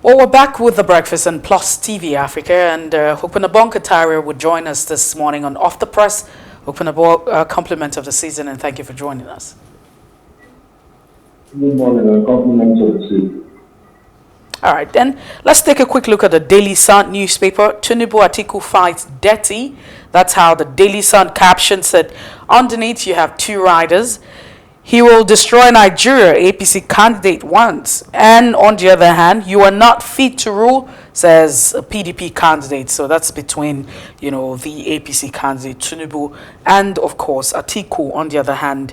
Well, we're back with the breakfast on Plus TV Africa, and Opunabo Inko Tariah would join us this morning on Off the Press. Opunabo, compliment of the season, and thank you for joining us. Good morning, and compliment of the season. All right, then let's take a quick look at the Daily Sun newspaper. Tinubu Atiku fights dirty. That's how the Daily Sun caption said. Underneath, you have two riders. He will destroy Nigeria, APC candidate once. And on the other hand, you are not fit to rule, says a PDP candidate. So that's between, the APC candidate, Tinubu, and of course, Atiku on the other hand.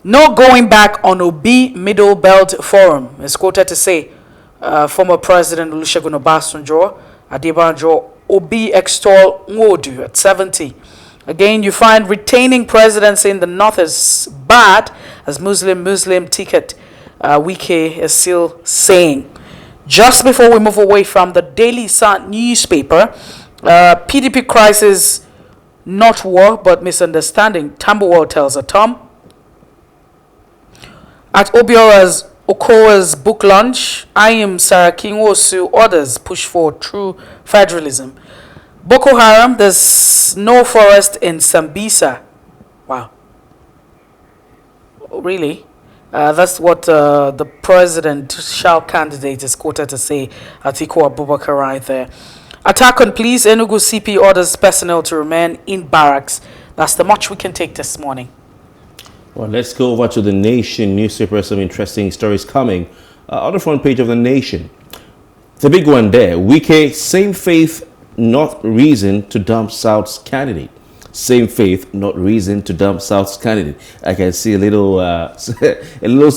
No going back on Obi Middle Belt Forum, is quoted to say, former President Olusegun Obasanjo, Adebanjo, Obi extol Nwodu at 70. Again, you find retaining presidency in the north is bad, as Muslim ticket Wike is still saying. Just before we move away from the Daily Sun newspaper, PDP crisis, not war, but misunderstanding. Tambuwal tells a Tom. At Obiora's Okowa's book launch, I am Saraki Nwosu, others push for true federalism. Boko Haram, there's no forest in Sambisa. Wow. Really? That's what the presidential candidate is quoted to say, Atiku Abubakar right there. Attack on police, Enugu CP orders personnel to remain in barracks. That's the much we can take this morning. Well, let's go over to the Nation newspaper. Some interesting stories coming. On the front page of the Nation, the big one there, Wike, same faith, not reason to dump South's candidate. Same faith, not reason to dump South's candidate. I can see a little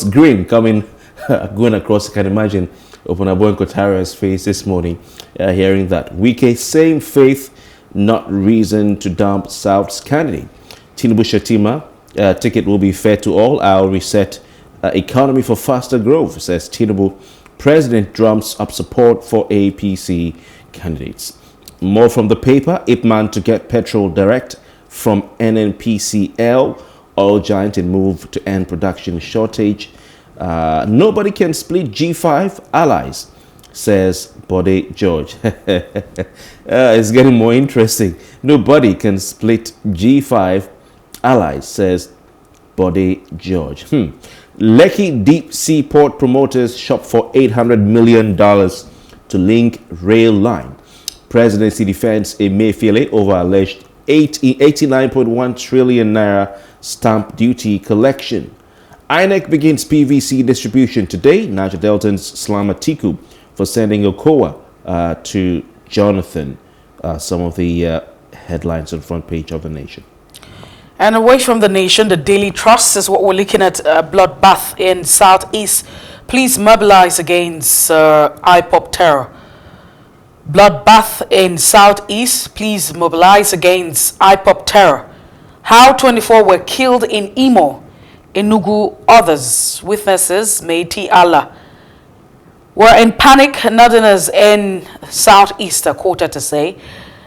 grin coming, going across. I can imagine Opunabo Inko Tariah's face this morning, hearing that. Wike, same faith, not reason to dump South's candidate. Tinubu Shetima, ticket will be fair to all. I'll reset economy for faster growth, says Tinubu. President drums up support for APC candidates. More from the paper. Ipman to get petrol direct from NNPCL. Oil giant in move to end production shortage. Nobody can split G5 allies, says Bode George. It's getting more interesting. Nobody can split G5 allies, says Bode George. Lekki Deep Sea Port promoters shop for $800 million to link rail line. Presidency defends Emefiele over alleged 89.1 trillion naira stamp duty collection. INEC begins PVC distribution today. Niger Deltans slam Atiku for sending Okowa to Jonathan. Some of the headlines on the front page of the Nation. And away from the Nation, the Daily Trust is what we're looking at. Bloodbath in Southeast. Please mobilize against IPOB terror. Bloodbath in Southeast. Please mobilize against IPOB terror. How 24 were killed in Imo, Enugu, others. Witnesses, Meiti Allah. We're in panic, Northerners in Southeast are quoted to say.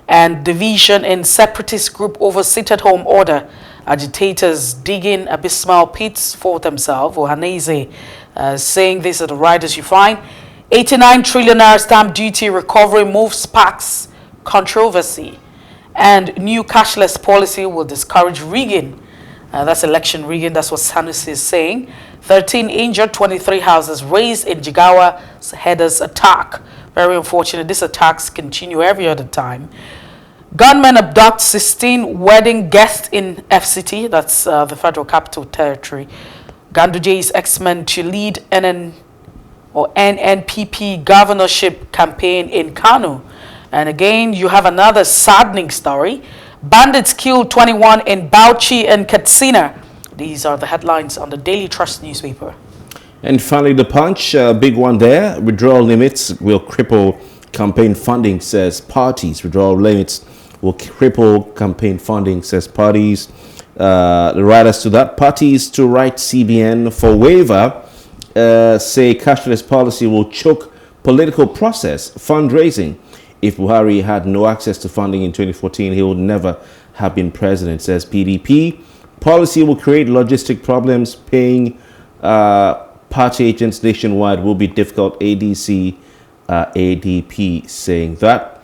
And division in separatist group over sit-at-home order. Agitators digging abysmal pits for themselves. Ohaneze saying these are the riders you find. 89 trillion naira stamp duty recovery moves sparks controversy. And new cashless policy will discourage rigging. That's election rigging. That's what Sanusi is saying. 13 injured, 23 houses razed in Jigawa's headers attack. Very unfortunate. These attacks continue every other time. Gunmen abduct 16 wedding guests in FCT. That's the Federal Capital Territory. Ganduje's X-Men to lead NNPP governorship campaign in Kano. And again, you have another saddening story. Bandits killed 21 in Bauchi and Katsina. These are the headlines on the Daily Trust newspaper. And finally, the Punch, big one there. Withdrawal limits will cripple campaign funding, says parties. Withdrawal limits will cripple campaign funding, says parties. The writers to that, parties to write CBN for waiver, say cashless policy will choke political process, fundraising. If Buhari had no access to funding in 2014, he would never have been president, says PDP. Policy will create logistic problems, paying party agents nationwide will be difficult. ADC, ADP saying that.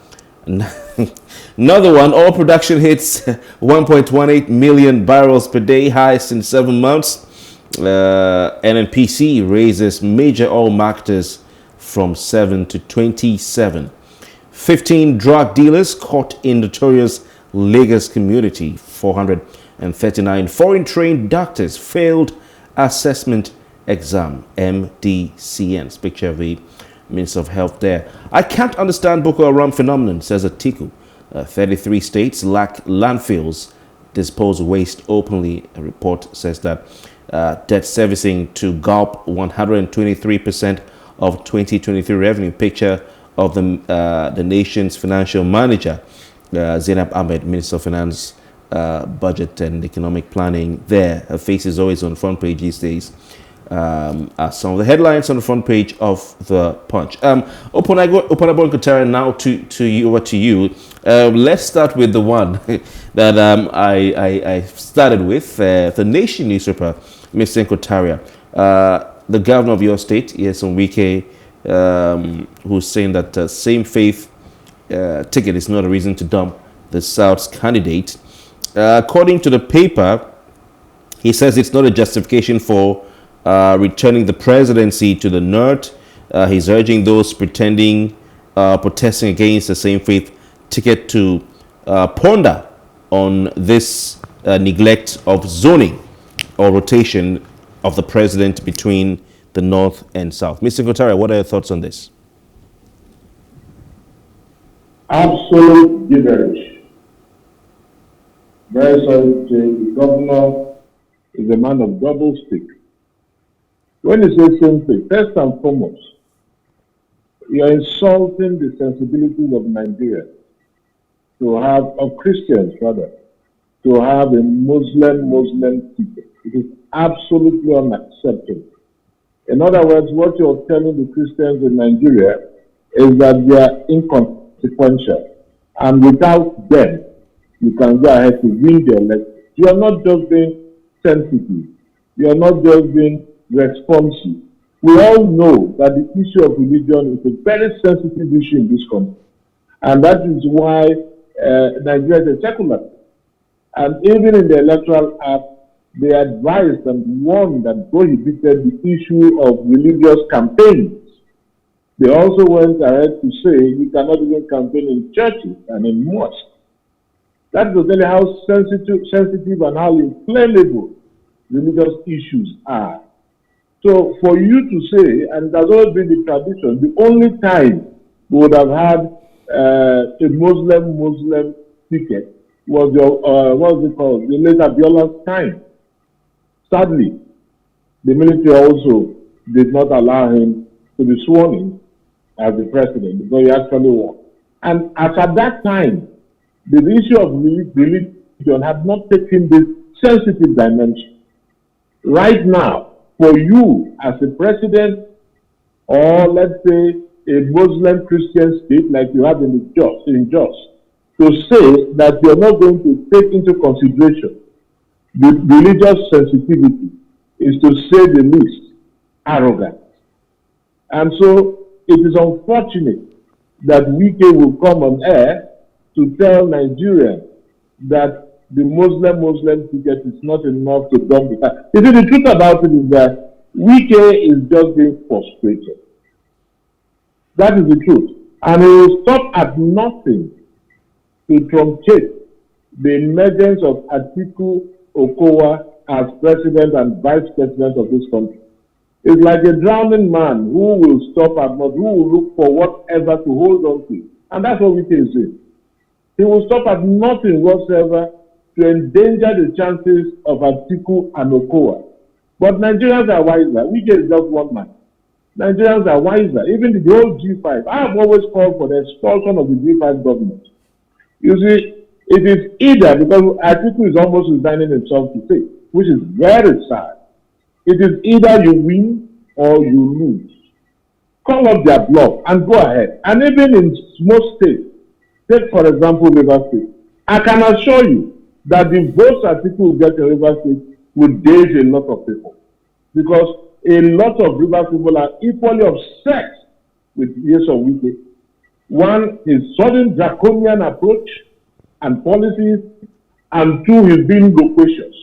Another one, oil production hits 1.18 million barrels per day, highest in 7 months. NNPC raises major oil marketers from 7 to 27. 15 drug dealers caught in notorious Lagos community. 439 foreign trained doctors failed assessment exam. MDCNs. Picture of the Minister of Health there. I can't understand Boko Haram phenomenon, says Atiku. 33 states lack landfills, dispose waste openly. A report says that debt servicing to gulp 123% of 2023 revenue. Picture of the nation's financial manager, Zainab Ahmed, Minister of Finance, Budget and Economic Planning. There, her face is always on the front page these days. Are some of the headlines on the front page of the Punch. Opunabo Inko Tariah, now to you, over to you. Let's start with the one that I started with, the Nation newspaper, Mr. Inko Tariah. The governor of your state, Yeson Wike, who's saying that same faith ticket is not a reason to dump the South's candidate. According to the paper, he says it's not a justification for returning the presidency to the North. He's urging those protesting against the same faith ticket to ponder on this neglect of zoning or rotation of the president between the North and South. Mr. Inko Tariah, what are your thoughts on this? Absolute gibberish. Very sorry to say, the governor is a man of double stick. When you say same thing, first and foremost, you're insulting the sensibilities of Nigeria of Christians rather, to have a Muslim ticket. It is absolutely unacceptable. In other words, what you're telling the Christians in Nigeria is that they are inconsequential, and without them, you can go ahead to win the election. You are not just being sensitive. You are not just being responsive. We all know that the issue of religion is a very sensitive issue in this country, and that is why Nigeria is a secular. And even in the Electoral Act, they advised and warned and prohibited the issue of religious campaigns. They also went ahead to say you cannot even campaign in churches and in mosques. That will tell you how sensitive and how inflammable religious issues are. So for you to say, and it has always been the tradition, the only time we would have had a Muslim ticket was what's it called? The late Abiola's time. Sadly, the military also did not allow him to be sworn in as the president because he actually won. And as at that time, the issue of religion had not taken this sensitive dimension. Right now, for you as a president, or let's say a Muslim Christian state like you have in Jos, to say that you're not going to take into consideration the religious sensitivity is, to say the least, arrogant. And so it is unfortunate that Wike will come on air to tell Nigerians that the Muslim ticket is not enough to dump the fact. You see, the truth about it is that Wike is just being frustrated. That is the truth. And he will stop at nothing to truncate the emergence of Atiku Okowa as president and vice president of this country. It's like a drowning man who will stop at nothing, who will look for whatever to hold on to. And that's what Wike is doing. He will stop at nothing whatsoever to endanger the chances of Atiku and Okowa. But Nigerians are wiser. Wike is just one man. Nigerians are wiser. Even the old G5. I have always called for the expulsion of the G5 government. You see, it is either, because Atiku is almost resigning himself to say, which is very sad. It is either you win or you lose. Call up their bluff and go ahead. And even in most states, take for example River State, I can assure you that the votes Atiku will get in River State will daze a lot of people. Because a lot of Rivers people are equally upset with years of Wike. One, his sudden draconian approach and policies, and two, he's being loquacious.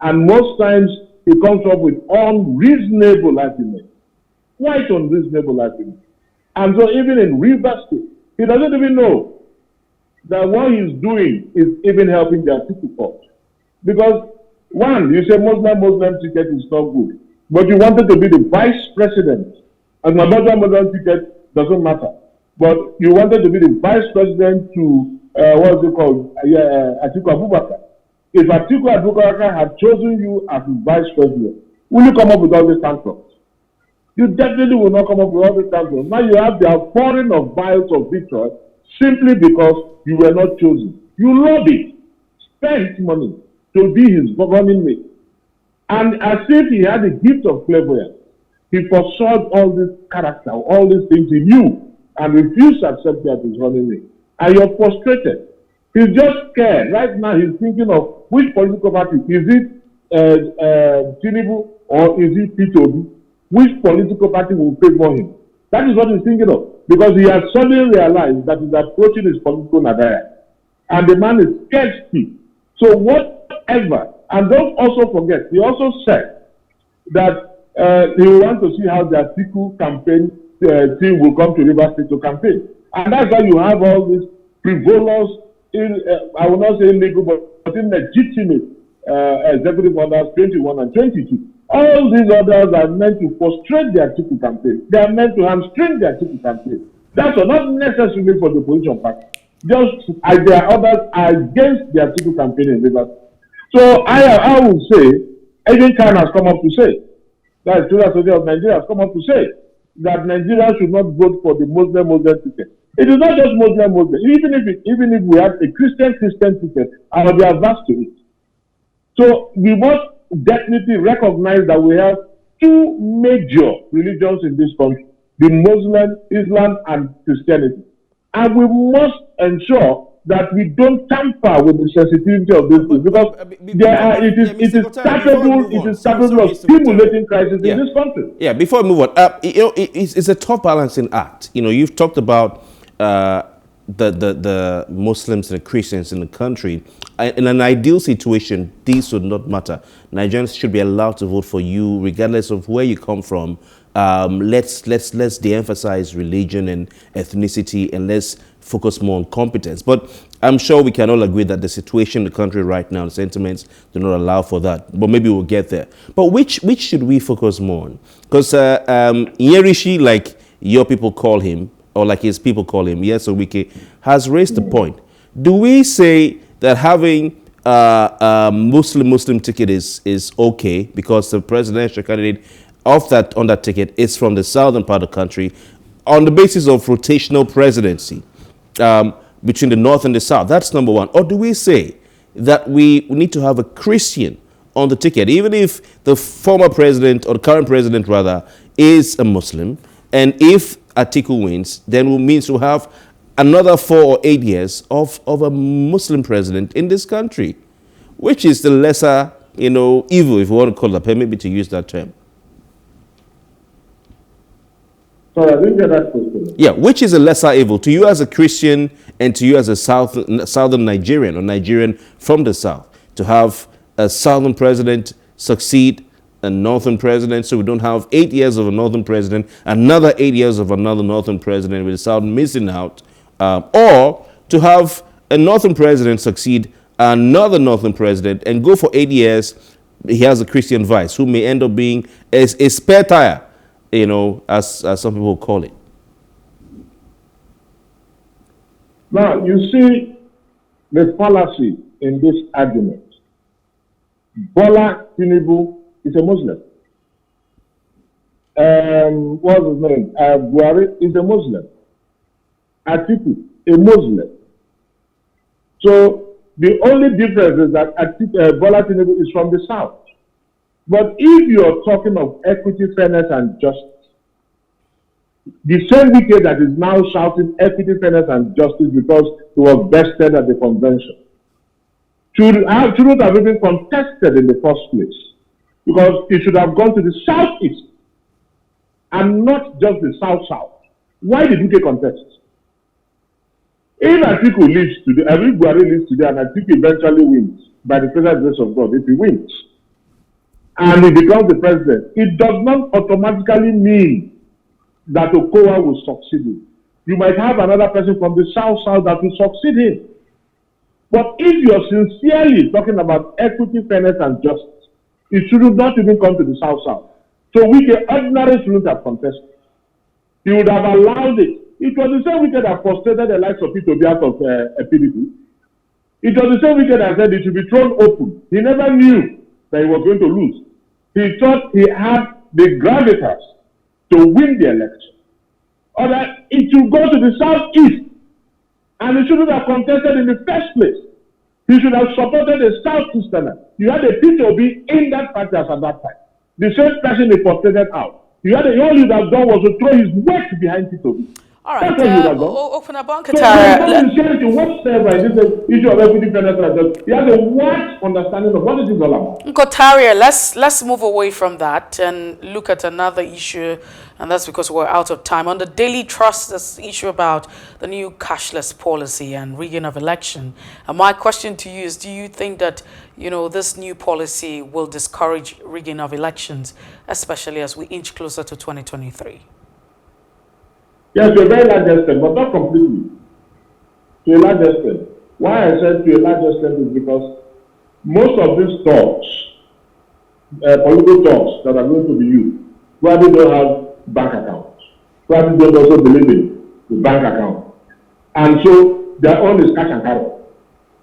And most times he comes up with unreasonable arguments, quite unreasonable arguments. And so even in Rivers State, he doesn't even know that what he's doing is even helping their people cause. Because one, you say Muslim ticket is not good, but you wanted to be the vice president, and my Muslim ticket doesn't matter. But you wanted to be the vice president to, what's it called, Atiku Abubakar. If Atiku Abubakar had chosen you as his vice president, will you come up with all these tantrums? You definitely will not come up with all these tantrums. Now you have the outpouring of vials of victory simply because you were not chosen. You lobbied, spent money to be his running mate. And as if he had a gift of clairvoyance, he foresaw all this character, all these things in you, and refused to accept you as his running mate. And you're frustrated. He's just scared. Right now, he's thinking of which political party. Is it Tinubu or is it PTOB? Which political party will favor him? That is what he's thinking of. Because he has suddenly realized that he's approaching his political nadir. And the man is scared stiff. So whatever, and don't also forget, he also said that he will want to see how the Atiku campaign team will come to Rivers State to campaign. And that's why you have all these frivolous, I will not say illegal, but illegitimate executive orders 21 and 22. All these orders are meant to frustrate the Atiku campaign. They are meant to hamstring the Atiku campaign. That's not necessarily for the opposition party. Just as their orders are against the Atiku campaign in Rivers. So I would say, even Khan has come up to say, that is Student Association of Nigeria has come up to say, that Nigeria should not vote for the Muslim ticket. It is not just Muslim. Even if we have a Christian ticket, I will be averse to it. So we must definitely recognize that we have two major religions in this country: the Muslim, Islam, and Christianity. And we must ensure that we don't tamper with the sensitivity of these things, because it is capable of stimulating crisis in this country. Yeah, before we move on, it's a tough balancing act. You've talked about the Muslims and the Christians in the country. In an ideal situation, these would not matter. Nigerians should be allowed to vote for you, regardless of where you come from. Let's de-emphasize religion and ethnicity, and let's focus more on competence. But I'm sure we can all agree that the situation in the country right now, the sentiments do not allow for that. But maybe we'll get there. But which should we focus more on? Because Nyerishi, like your people call him, or like his people call him, Yes Wike, has raised the point. Do we say that having a Muslim ticket is okay because the presidential candidate on that ticket is from the southern part of the country on the basis of rotational presidency between the north and the south? That's number one. Or do we say that we need to have a Christian on the ticket, even if the former president, or the current president rather, is a Muslim, and if Atiku wins, then it means we'll have another 4 or 8 years of a Muslim president in this country, which is the lesser, evil, if you want to call it, maybe to use that term. Sorry, I didn't get that question. Yeah, which is a lesser evil to you as a Christian and to you as a southern Nigerian, or Nigerian from the south, to have a southern president succeed a northern president, so we don't have 8 years of a northern president, another 8 years of another northern president with the south missing out, or to have a northern president succeed another northern president and go for 8 years, he has a Christian vice who may end up being a spare tire, as some people call it. Now, you see the fallacy in this argument. Bola Tinubu is a Muslim. What's his name? Buhari is a Muslim. Atiku, a Muslim. So the only difference is that Bola Tinubu is from the south. But if you're talking of equity, fairness, and justice, the same Wike that is now shouting equity, fairness, and justice because he was vested at the convention shouldn't have even contested in the first place. because it should have gone to the southeast and not just the south-south. Why did UK contest? If Atiku leaves today, if Buhari leaves today and Atiku eventually wins, by the special grace of God, if he wins, and he becomes the president, it does not automatically mean that Okowa will succeed him. You might have another person from the south-south that will succeed him. But if you're sincerely talking about equity, fairness, and justice, it should not even come to the south-south. So we can ordinary shouldn't have contested. He would have allowed it. It was the same wicked that frustrated the likes of PTOB out of PDP. It was the same wicked that said it should be thrown open. He never knew that he was going to lose. He thought he had the gravitas to win the election. Or that it should go to the southeast. And he shouldn't have contested in the first place. He should have supported the southeasterner. You had a PTOB in that party as at that time. The same person he portrayed out. All you'd have done was to throw his weight behind PTOB. All right, Opunabo Inko Tariah. So, whatsoever in this issue of equity fairness, he has a wide understanding of what it is all about. Inko Tariah, let's move away from that and look at another issue, and that's because we're out of time. On the Daily Trust, this issue about the new cashless policy and rigging of election. And my question to you is, do you think that this new policy will discourage rigging of elections, especially as we inch closer to 2023? Yes, to a very large extent, but not completely. To a large extent. Why I said to a large extent is because most of these talks, political talks that are going to be used, probably don't have bank accounts. Probably don't also believe in the bank account. And so their own is cash and carry.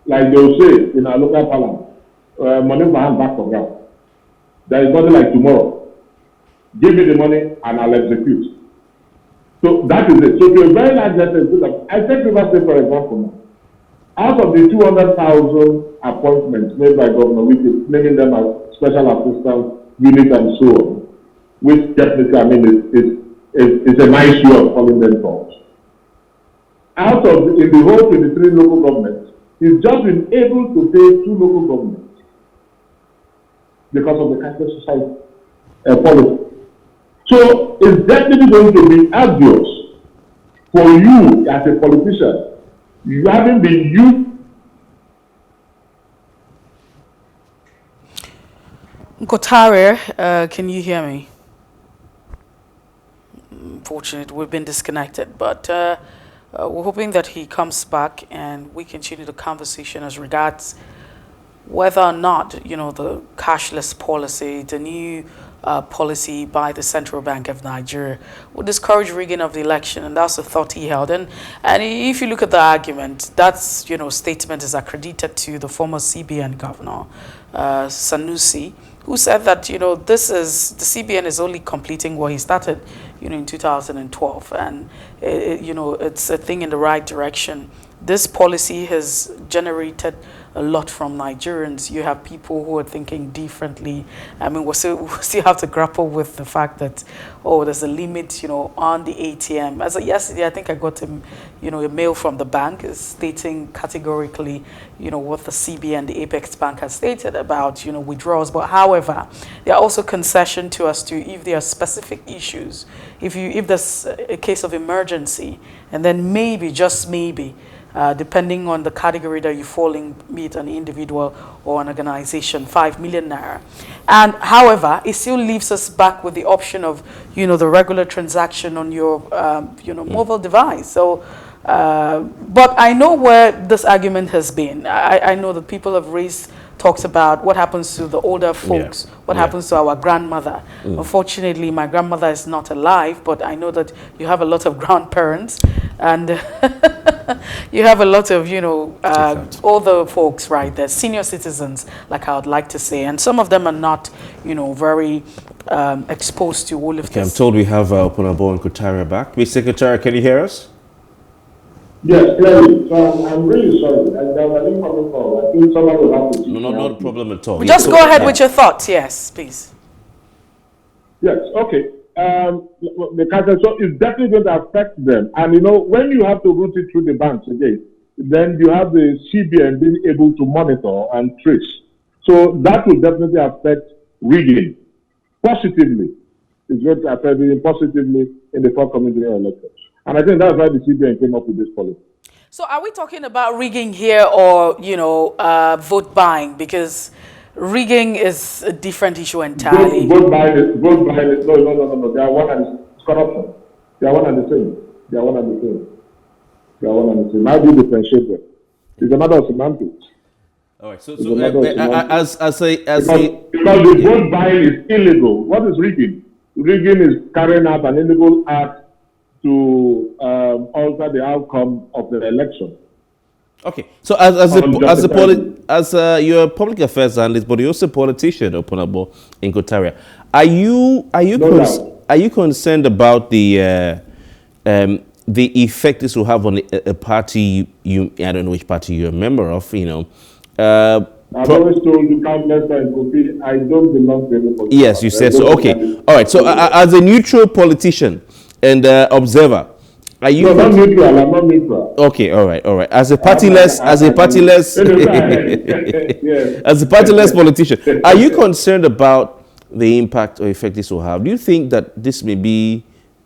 Like they will say in our local parliament, money for hand, back for ground. There is nothing like tomorrow. Give me the money and I'll execute. So that is it. So to a very large extent, I take River State for example now. Out of the 200,000 appointments made by Governor Wike, naming them as special assistants, unit and so on, which technically, I mean, it's a nice way of calling them talks. Out of, in the whole 23 local governments, he's just been able to pay 2 local governments because of the cashless society policy. So it's definitely going to be obvious for you as a politician. You haven't been used. Inko Tariah, can you hear me? Unfortunately, we've been disconnected, but we're hoping that he comes back and we continue the conversation as regards whether or not, the cashless policy, the new policy by the Central Bank of Nigeria will discourage rigging of the election, and that's the thought he held. And if you look at the argument, that's statement is accredited to the former CBN governor, Sanusi, who said that this is the CBN is only completing what he started, in 2012, and it's a thing in the right direction. This policy has generated a lot from Nigerians. You have people who are thinking differently. I mean, we still have to grapple with the fact that, there's a limit, on the ATM. As of yesterday, I think I got a mail from the bank stating categorically, what the CBN, the Apex Bank has stated about, withdrawals. But however, there are also concession to us to if there are specific issues, if there's a case of emergency, and then maybe, just maybe, depending on the category that you fall in, be it an individual or an organization, 5 million naira. And however, it still leaves us back with the option of, the regular transaction on your, mobile device. So, but I know where this argument has been. I know that people have talks about what happens to the older folks, what happens to our grandmother. Unfortunately, my grandmother is not alive, but I know that you have a lot of grandparents, and you have a lot of, older folks, right? They're senior citizens, like I would like to say, and some of them are not, very exposed to all of this. I'm told we have Opunabo Inko Tariah back. Mr. Inko Tariah, can you hear us? Yes, clearly. So I'm really sorry. There was an incoming call. I think somebody will have to. No, not a problem at all. Just go ahead with your thoughts. Yes, please. Yes, okay. The council, so it's definitely going to affect them. And when you have to route it through the banks again, then you have the CBN being able to monitor and trace. So that will definitely affect rigging positively is going to affect him positively in the forthcoming general elections. And I think that's why the CBN came up with this policy. So are we talking about rigging here or, vote buying? Because rigging is a different issue entirely. Vote buying is, no. They are one and the same. It's corruption. They are one and the same. How do you differentiate them? It's a matter of semantics. All right. So because the vote buying is illegal. What is rigging? Rigging is carrying out an illegal act to alter the outcome of the election. Okay, so you're a public affairs analyst, but you're also a politician, Opunabo Inko Tariah. Are you concerned about the effect this will have on a party I don't know which party you're a member of, I've always told you countless times, Kofi, I don't belong to any political. Yes, you said so. Okay, all right. So as a neutral politician and observer, are you? No, I'm not neutral. Okay, all right. As a partyless politician, are you concerned about the impact or effect this will have? Do you think that this may be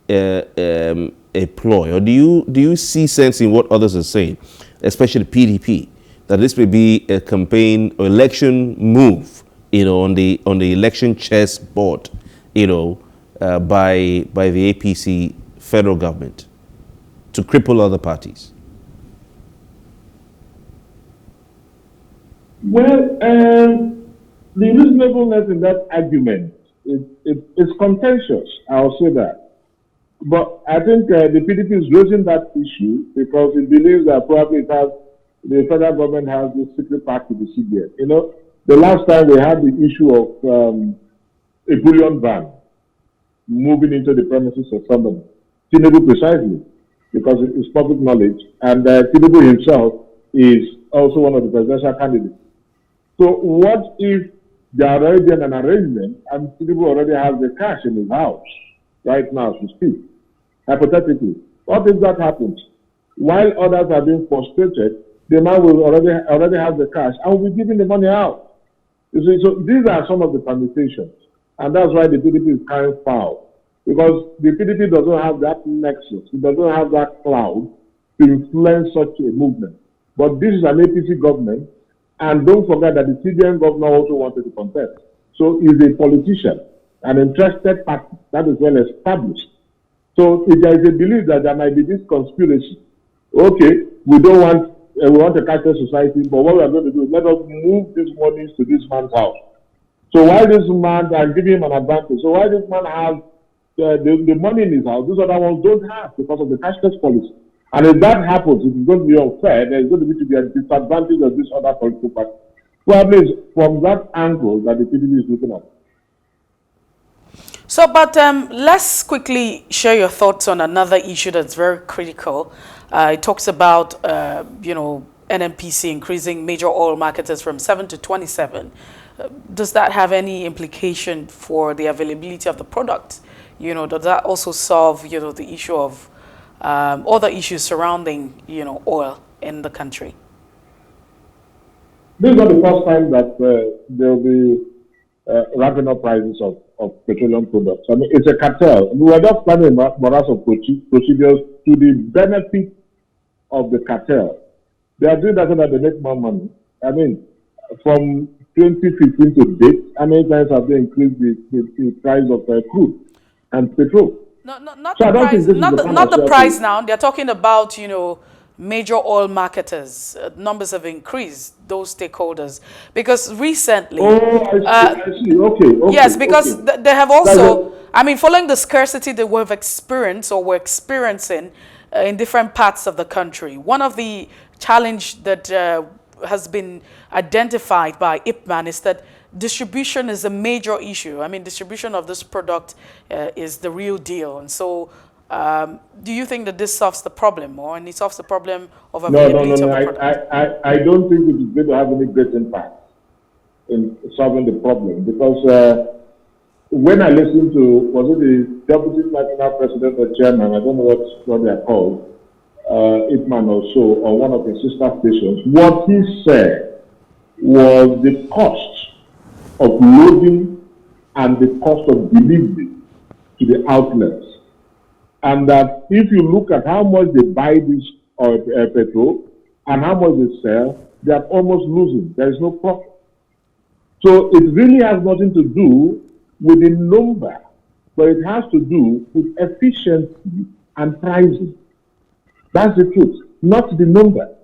a ploy, or do you see sense in what others are saying, especially PDP, that this may be a campaign or election move, on the election chess board, by the APC federal government to cripple other parties? Well, the reasonableness in that argument is contentious. I'll say that. But I think the PDP is raising that issue because it believes that probably the federal government has this secret pact with the CBN. The last time we had the issue of a bullion van moving into the premises of somebody, Tinubu precisely, because it's public knowledge, and Tinubu himself is also one of the presidential candidates. So what if there are already an arrangement and Tinubu already has the cash in his house right now as we speak? Hypothetically, what if that happens? While others are being frustrated, the man will already have the cash and will be giving the money out. You see, so these are some of the permutations, and that's why the PDP is carrying foul, because the PDP doesn't have that nexus, it doesn't have that cloud to influence such a movement. But this is an APC government, and don't forget that the CBN governor also wanted to contest. So he's a politician, an interested party that is well established. So if there is a belief that there might be this conspiracy, okay, we want a cashless society, but what we are going to do is let us move these monies to this man's house. So why this man, and give him an advantage, so why this man has the money in his house, these other ones don't have because of the cashless policy. And if that happens, it is going to be unfair, there is going to be a disadvantage of this other political party. Probably it's from that angle that the PDP is looking at. So, but let's quickly share your thoughts on another issue that's very critical. It talks about, NNPC increasing major oil marketers from 7 to 27. Does that have any implication for the availability of the product? Does that also solve, the issue of other issues surrounding, oil in the country? This is not the first time that there will be ramping up prices of petroleum products. I mean, it's a cartel. We are just planning morass of procedures to the benefit of the cartel. They are doing that so that they make more money. I mean, from 2015 to date, how many times have they increased the price of crude and petrol? Not the price now. They're talking about, major oil marketers. Numbers have increased, those stakeholders. Because recently... I see. Okay. Yes, because they have also... following the scarcity that we've experienced or we're experiencing in different parts of the country, one of the challenge that has been identified by IPMAN is that distribution is a major issue. Distribution of this product is the real deal. And so do you think that this solves the problem, or it solves the problem of availability of the product? I don't think it is going to have any great impact in solving the problem, because when I listened to, was it the Deputy National President or Chairman, I don't know what they are called, Ipman or so, on one of his sister stations, what he said was the cost of loading and the cost of delivery to the outlets. And that if you look at how much they buy this petrol and how much they sell, they are almost losing. There is no profit. So it really has nothing to do with the number, but it has to do with efficiency and pricing. That's the truth, not the number.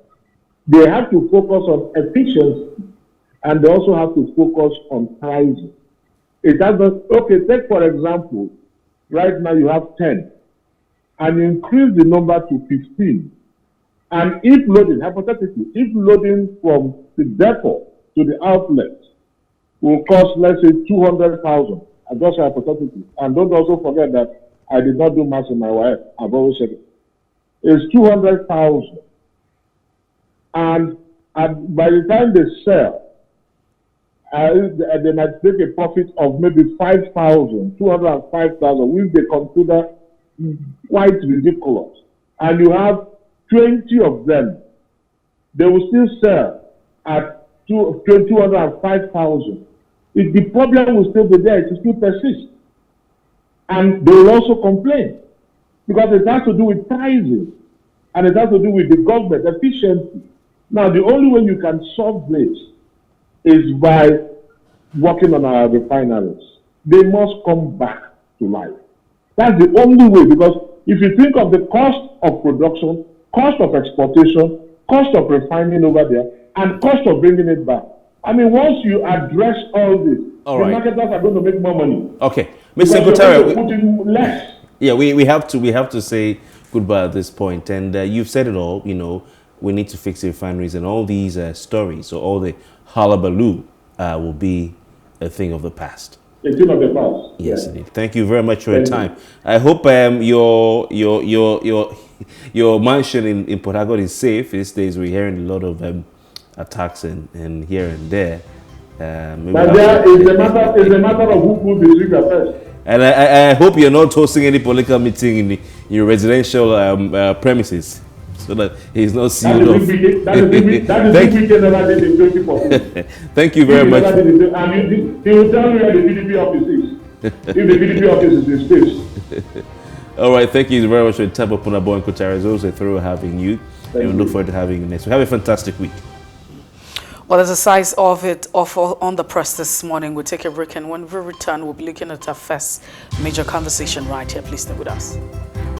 They have to focus on efficiency, and they also have to focus on pricing. It has not, okay, take for example, right now you have 10, and increase the number to 15. And if loading, hypothetically, if loading from the depot to the outlet will cost, let's say, 200,000, I just hypothetically, and don't also forget that I did not do math in my wife, I've always said it. It's 200,000. And by the time they sell, they might take a profit of maybe 5,000, 205,000, which they consider quite ridiculous. And you have 20 of them, they will still sell at 205,000. The problem will still be there, it will still persist. And they will also complain because it has to do with pricing and it has to do with the government efficiency. Now, the only way you can solve this is by working on our refineries. They must come back to life. That's the only way, because if you think of the cost of production, cost of exportation, cost of refining over there, and cost of bringing it back. I mean, once you address all this, the marketers are going to make more money. Okay, Mr. Inko Tariah, put in less. Yeah, we have to say goodbye at this point, and you've said it all. You know, we need to fix the refineries, and all these stories, or all the hullabaloo will be a thing of the past. A thing of the past. Yes, indeed. Thank you very much for your time. I hope your mansion in Port Harcourt is safe. These days we're hearing a lot of attacks and here and there. But there is a matter of who put the trigger first. And I hope you're not hosting any political meeting in your residential premises, so that he's not sealed off. That is the weekend never did in 2014. Thank you very much. And he will tell me where the PDP office is. If the PDP office is in space. All right, thank you very much for your time, Opunabo Inko Tariah. It's always a thrill having you. And we look forward to having you next week. Have a fantastic week. Well, there's a size of it on the press this morning. We'll take a break, and when we return, we'll be looking at our first major conversation right here. Please stay with us.